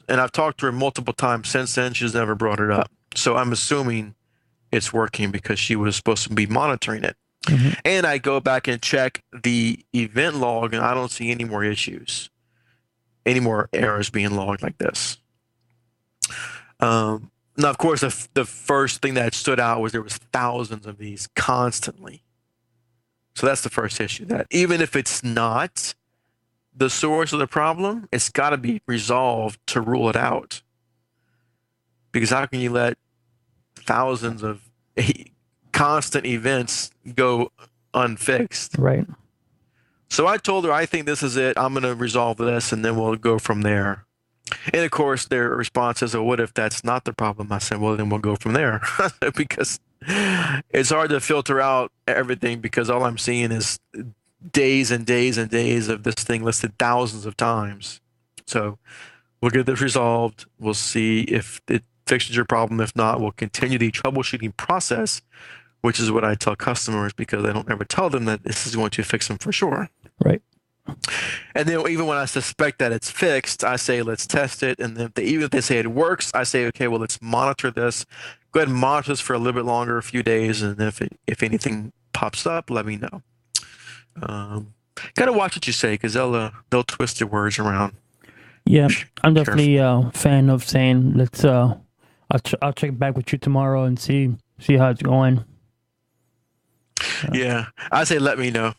and I've talked to her multiple times since then. She's never brought it up. So I'm assuming it's working because she was supposed to be monitoring it. Hmm. And I go back and check the event log, and I don't see any more issues, any more errors being logged like this. Now, of course, the first thing that stood out was there was thousands of these constantly. So that's the first issue. That even if it's not the source of the problem, it's got to be resolved to rule it out. Because how can you let thousands of constant events go unfixed? Right. So I told her, I think this is it. I'm going to resolve this and then we'll go from there. And of course, their response is, well, what if that's not the problem? I said, well, then we'll go from there. Because it's hard to filter out everything because all I'm seeing is days and days and days of this thing listed thousands of times. So we'll get this resolved. We'll see if it fixes your problem. If not, we'll continue the troubleshooting process, which is what I tell customers because I don't ever tell them that this is going to fix them for sure. Right. And then even when I suspect that it's fixed, I say, let's test it. And then even if they say it works, I say, okay, well, let's monitor this. Go ahead and monitor this for a little bit longer, a few days. And if anything pops up, let me know. Got to watch what you say because they'll twist their words around. Yeah, I'm Careful. definitely a fan of saying let's. I'll check back with you tomorrow and see how it's going. Yeah, I say let me know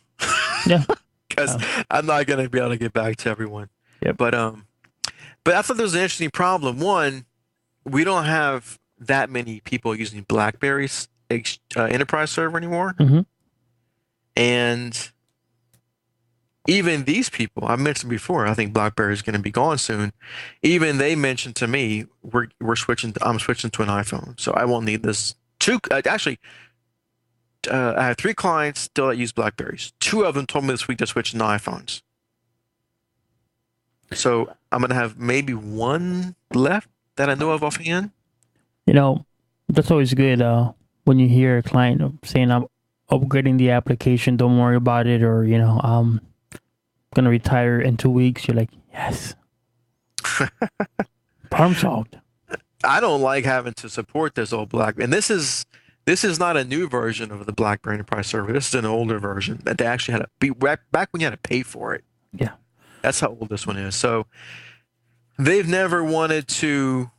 Yeah. because I'm not gonna be able to get back to everyone. Yep. But I thought there was an interesting problem. One, we don't have that many people using BlackBerry's enterprise server anymore, Mm-hmm. and even these people I mentioned before, I think BlackBerry is going to be gone soon. Even they mentioned to me, we're switching. I'm switching to an iPhone, so I won't need this. Actually, I have 3 clients still that use Blackberries. 2 of them told me this week they're switching to iPhones. So I'm gonna have maybe 1 left that I know of offhand. That's always good. When you hear a client saying, "I'm upgrading the application, don't worry about it," or I'm gonna retire in 2 weeks. You're like, yes, problem solved. I don't like having to support this old BlackBerry, and this is not a new version of the BlackBerry Enterprise Server. This is an older version that they actually had to be back when you had to pay for it. Yeah. That's how old this one is. So they've never wanted to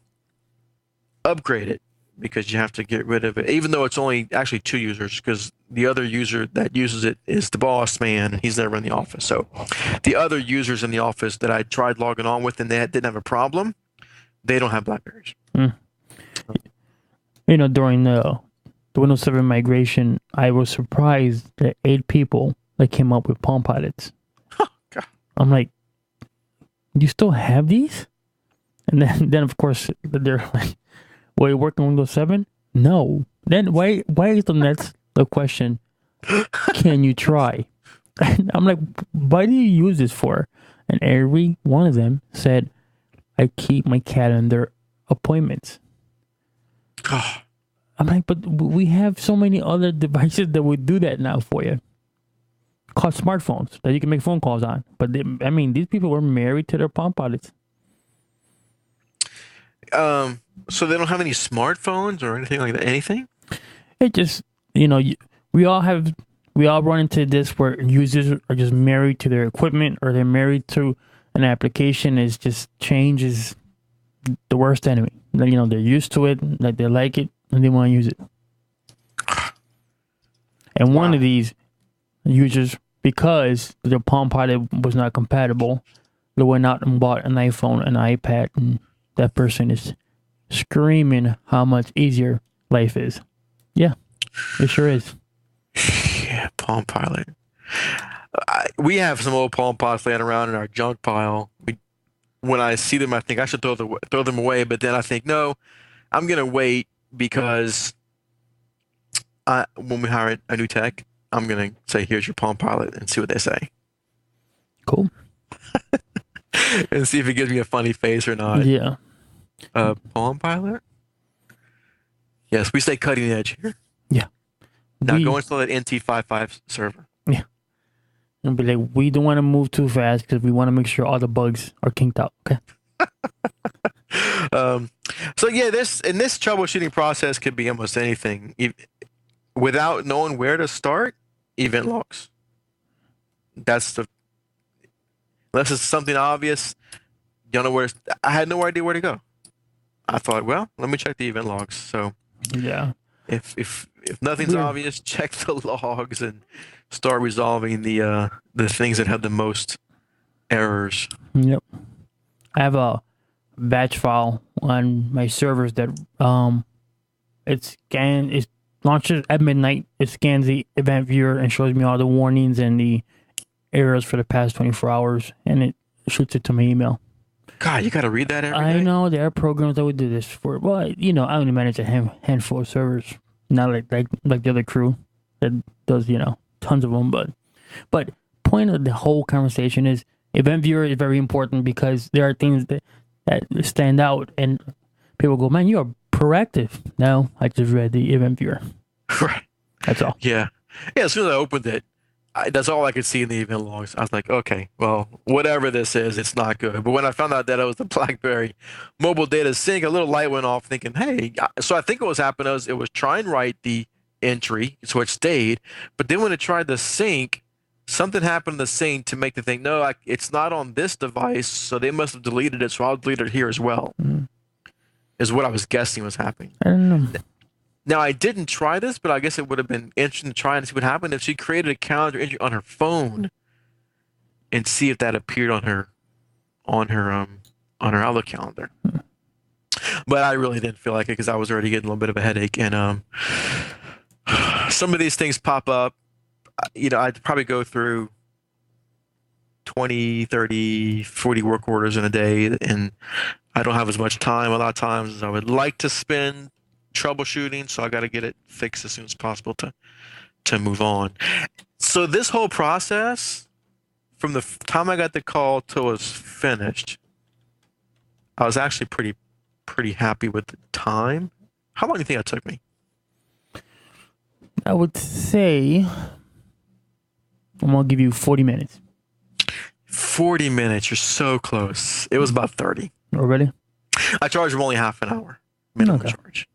upgrade it because you have to get rid of it, even though it's only actually 2 users, because the other user that uses it is the boss man, and he's never in the office. So the other users in the office that I tried logging on with and they didn't have a problem, they don't have Blackberries. Mm. During the Windows 7 migration, I was surprised that 8 people that came up with Palm Pilots. Oh, God. I'm like, you still have these? And then of course they're like, "Well, you working on Windows 7?" No. Then why is the question? Can you try? And I'm like, why do you use this for? And every one of them said, I keep my calendar appointments. Oh, I'm like, but we have so many other devices that would do that now for you. Called smartphones that you can make phone calls on. But these people were married to their Palm Pilots. so they don't have any smartphones or anything like that? Anything? It just, we all run into this where users are just married to their equipment or they're married to an application. Is just change is the worst enemy. They're used to it, like they like it, and they want to use it. And one of these users, because their Palm Pilot was not compatible, they went out and bought an iPhone, an iPad, and that person is screaming how much easier life is. Yeah, it sure is. Yeah, Palm Pilot. We have some old Palm Pilots laying around in our junk pile. When I see them, I think I should throw them away. But then I think, no, I'm gonna wait because when we hire a new tech, I'm gonna say, "Here's your Palm Pilot," and see what they say, Cool. and see if it gives me a funny face or not. Yeah. Palm Pilot. Yes, we stay cutting edge here. Yeah. Now go install that NT55 server. Yeah. And be like, we don't want to move too fast because we want to make sure all the bugs are kinked out. Okay. So yeah, this troubleshooting process could be almost anything. Without knowing where to start, event logs. That's the Unless it's something obvious, you don't know where. I had no idea where to go. I thought, well, let me check the event logs. So Yeah. if nothing's Weird. obvious, check the logs and start resolving the things that have the most errors. Yep. I have a batch file on my servers that it launches at midnight. It scans the event viewer and shows me all the warnings and the errors for the past 24 hours, and it shoots it to my email. God, you got to read that every I day? know there are programs that would do this for. Well, I only manage a handful of servers, not like the other crew that does tons of them. But point of the whole conversation is event viewer is very important because there are things that stand out, and people go, "Man, you are proactive." No, I just read the event viewer. Right. That's all. Yeah. Yeah, as soon as I opened it, that's all I could see in the event logs. I was like, okay, well, whatever this is, it's not good. But when I found out that it was the BlackBerry mobile data sync, a little light went off thinking, hey, so I think what was happening was it was trying to write the entry, so it stayed. But then when it tried to sync, something happened to the sync to make the thing, no, it's not on this device, so they must have deleted it, so I'll delete it here as well, is what I was guessing was happening. I don't know. Now, I didn't try this, but I guess it would have been interesting to try and see what happened if she created a calendar entry on her phone and see if that appeared on her Outlook calendar. But I really didn't feel like it because I was already getting a little bit of a headache, and some of these things pop up. I'd probably go through 20, 30, 40 work orders in a day, and I don't have as much time a lot of times as I would like to spend troubleshooting, so I got to get it fixed as soon as possible to move on. So this whole process, from the time I got the call till it was finished, I was actually pretty happy with the time. How long do you think it took me? I would say I'm gonna give you 40 minutes. 40 minutes. You're so close. It was about 30. Already? I charged them only half an hour minimum Okay. charge.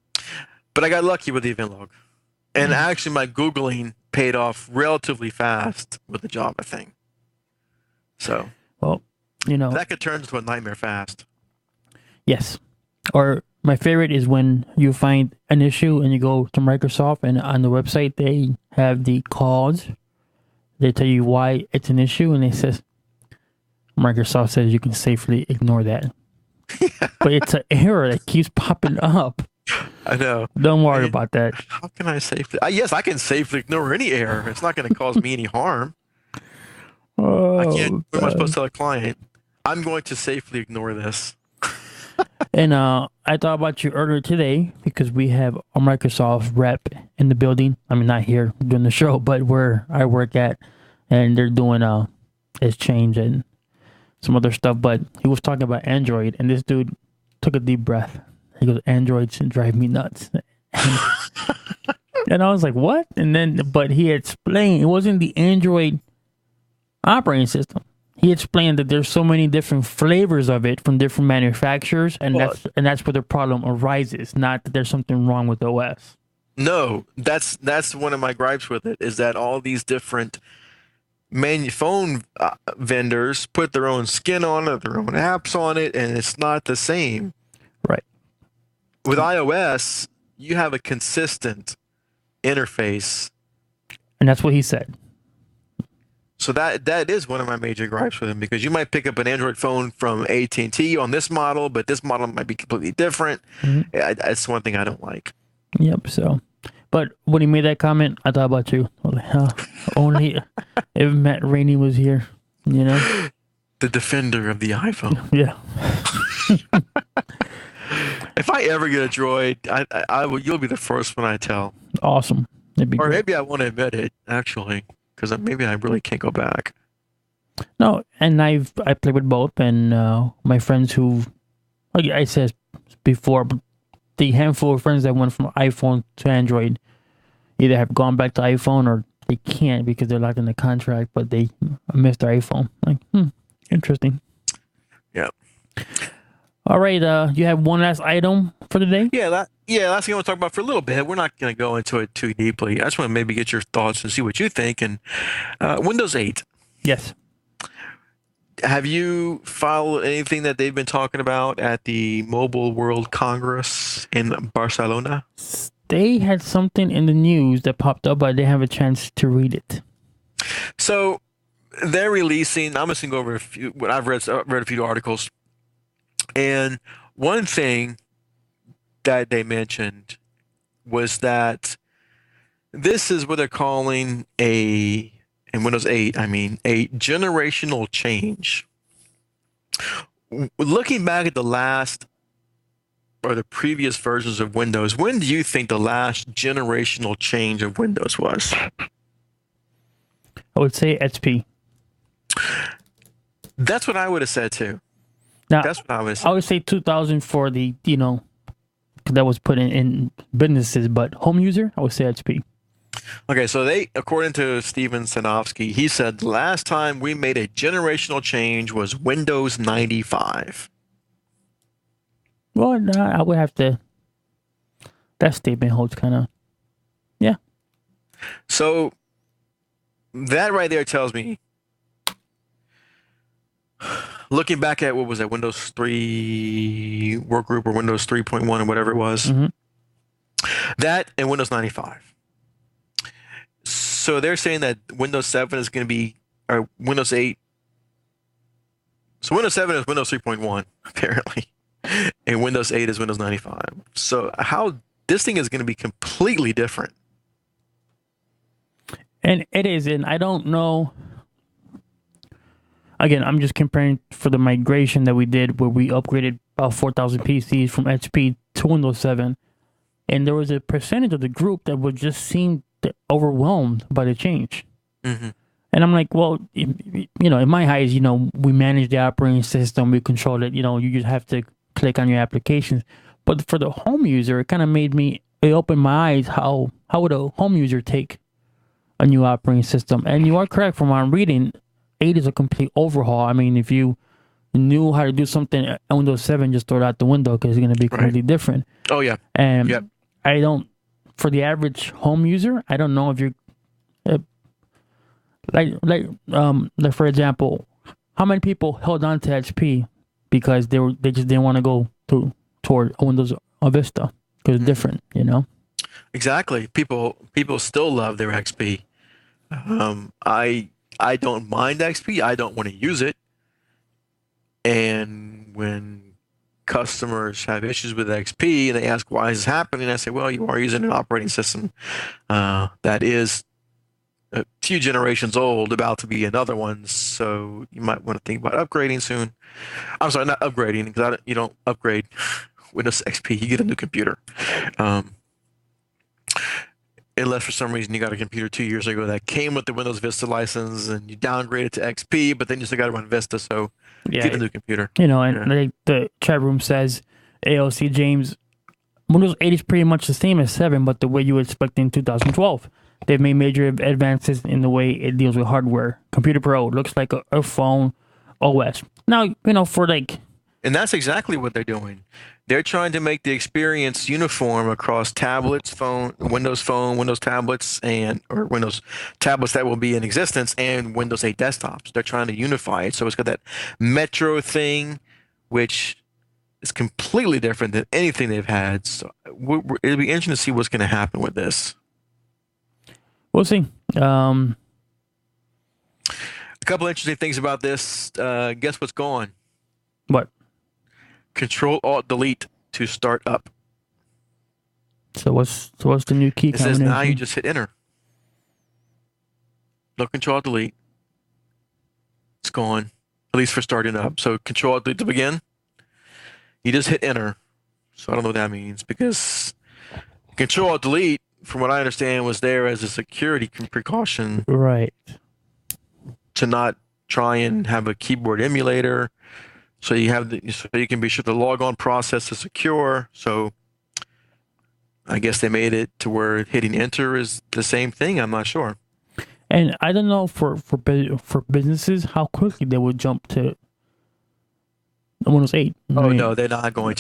But I got lucky with the event log. And actually my Googling paid off relatively fast with the Java thing. So Well, that could turn into a nightmare fast. yes. Or my favorite is when you find an issue and you go to Microsoft, and on the website they have the cause. They tell you why it's an issue, and it says Microsoft says you can safely ignore that. But it's an error that keeps popping up. I know. Don't worry about that. How can I safely? Yes, I can safely ignore any error. It's not going to cause me any harm. I can't. What am I supposed to tell a client? I'm going to safely ignore this. And I thought about you earlier today because we have a Microsoft rep in the building. I mean, not here doing the show, but where I work at, and they're doing exchange and some other stuff. But he was talking about Android, and this dude took a deep breath. He goes, "Androids drive me nuts." And I was like, "What?" But he explained it wasn't the Android operating system. He explained that there's so many different flavors of it from different manufacturers, and that's where the problem arises. Not that there's something wrong with OS. No, that's one of my gripes with it, is that all these different phone vendors put their own skin on it, their own apps on it, and it's not the same. Right. With iOS, you have a consistent interface. And that's what he said. So that is one of my major gripes with him, because you might pick up an Android phone from AT&T on this model, but this model might be completely different. That's one thing I don't like. Yep. So, but when he made that comment, I thought about you. I was like, only if Matt Rainey was here, The defender of the iPhone. Yeah. If I ever get a Droid, I will. You'll be the first one I tell. Awesome. It'd be Or great. maybe I won't admit it, actually, because maybe I really can't go back. No, and I played with both, and my friends who, like I said before, the handful of friends that went from iPhone to Android either have gone back to iPhone or they can't because they're locked in the contract, but they missed their iPhone. Like, interesting. Yeah. All right. You have one last item for the day? Yeah, last thing I want to talk about for a little bit. We're not going to go into it too deeply. I just want to maybe get your thoughts and see what you think. And Windows 8. Yes. Have you followed anything that they've been talking about at the Mobile World Congress in Barcelona? They had something in the news that popped up, but I didn't have a chance to read it. So they're releasing. I'm just going to go over a few. What I've read a few articles, and one thing that they mentioned was that this is what they're calling in Windows 8, I mean, a generational change. Looking back at the last or the previous versions of Windows, when do you think the last generational change of Windows was? I would say XP. That's what I would have said too. Now, That's what I would have I said. would say 2000 for the, that was put in businesses, but home user, I would say HP. Okay, so according to Steven Sinofsky, he said the last time we made a generational change was Windows 95. Well, no, I would have to. That statement holds kind of. Yeah. So that right there tells me, looking back at what was that, Windows 3 workgroup or Windows 3.1 or whatever it was, that and Windows 95. So they're saying that Windows 7 is going to be, or Windows 8. So Windows 7 is Windows 3.1, apparently, and Windows 8 is Windows 95. So how this thing is going to be completely different. And it is, and I don't know. Again, I'm just comparing for the migration that we did where we upgraded about 4,000 PCs from HP to Windows 7. And there was a percentage of the group that would just seem overwhelmed by the change. Mm-hmm. And I'm like, well, in my eyes, we manage the operating system, we control it, you just have to click on your applications. But for the home user, it opened my eyes how would a home user take a new operating system. And you are correct from what I'm reading, 8 is a complete overhaul. I mean, if you knew how to do something on Windows 7, just throw it out the window because it's going to be completely different. Oh, yeah. And Yep. For the average home user, I don't know if you're, like for example, how many people held on to HP because they just didn't want to go toward Windows or Vista because it's different, Exactly. People still love their XP. I don't mind XP. I don't want to use it. And when customers have issues with XP and they ask why is this happening, I say, well, you are using an operating system that is a few generations old, about to be another one. So you might want to think about upgrading soon. I'm sorry, not upgrading because you don't upgrade Windows XP. You get a new computer. Unless for some reason you got a computer 2 years ago that came with the Windows Vista license and you downgraded to XP, but then you still got to run Vista, so get a new computer. Like the chat room says, AOC James, Windows 8 is pretty much the same as 7, but the way you would expect in 2012. They've made major advances in the way it deals with hardware. Computer Pro looks like a phone OS. Now, And that's exactly what they're doing. They're trying to make the experience uniform across tablets, Windows tablets, or Windows tablets that will be in existence, and Windows 8 desktops. They're trying to unify it. So it's got that Metro thing, which is completely different than anything they've had. So it'll be interesting to see what's going to happen with this. We'll see. A couple interesting things about this. Guess what's gone? What? Control-Alt-Delete to start up. So what's the new key It says combination? now you just hit enter. No Control-Alt-Delete. It's gone, at least for starting up. So Control-Alt-Delete to begin. You just hit enter. So I don't know what that means because Control-Alt-Delete, from what I understand, was there as a security precaution. Right. To not try and have a keyboard emulator. So you can be sure the logon process is secure. So I guess they made it to where hitting enter is the same thing. I'm not sure. And I don't know for businesses how quickly they would jump to The Windows 8. Oh no, they're not going to.